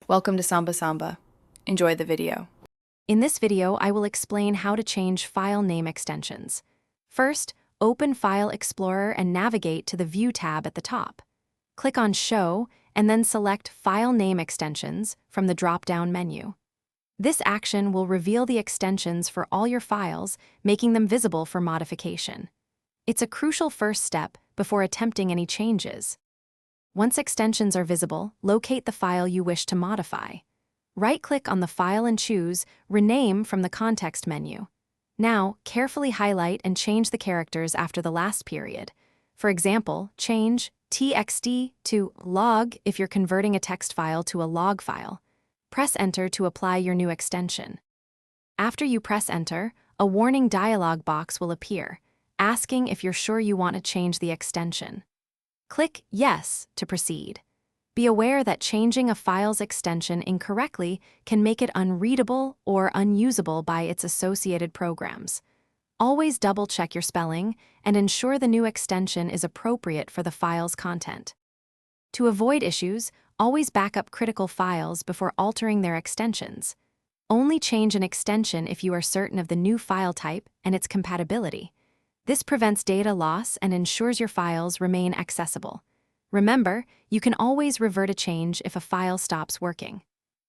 Welcome to Samba Samba. Enjoy the video. In this video, I will explain how to change file name extensions. First, open File Explorer and navigate to the View tab at the top. Click on Show and then select File Name Extensions from the drop-down menu. This action will reveal the extensions for all your files, making them visible for modification. It's a crucial first step before attempting any changes. Once extensions are visible, locate the file you wish to modify. Right-click on the file and choose Rename from the context menu. Now, carefully highlight and change the characters after the last period. For example, change txt to log if you're converting a text file to a log file. Press Enter to apply your new extension. After you press Enter, a warning dialog box will appear, asking if you're sure you want to change the extension. Click Yes to proceed. Be aware that changing a file's extension incorrectly can make it unreadable or unusable by its associated programs. Always double-check your spelling and ensure the new extension is appropriate for the file's content. To avoid issues, always back up critical files before altering their extensions. Only change an extension if you are certain of the new file type and its compatibility. This prevents data loss and ensures your files remain accessible. Remember, you can always revert a change if a file stops working.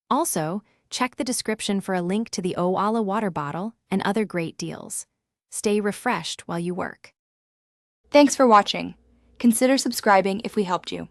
Also, check the description for a link to the Owala water bottle and other great deals. Stay refreshed while you work. Thanks for watching. Consider subscribing if we helped you.